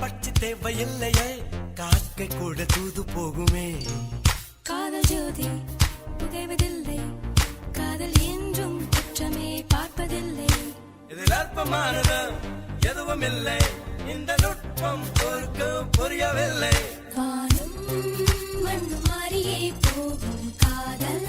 பட்சி தேவையில்லையே காக்கை கூட தூது போகுமே காதல் ஜோதி புகைவதில்லை காதல் என்றும் குற்றமே பார்ப்பதில்லை இதில் அற்பமானது எதுவும் இல்லை இந்த நுட்பம் புரியவில்லை வானும் மண்ணு மாறியே போகும் காதல்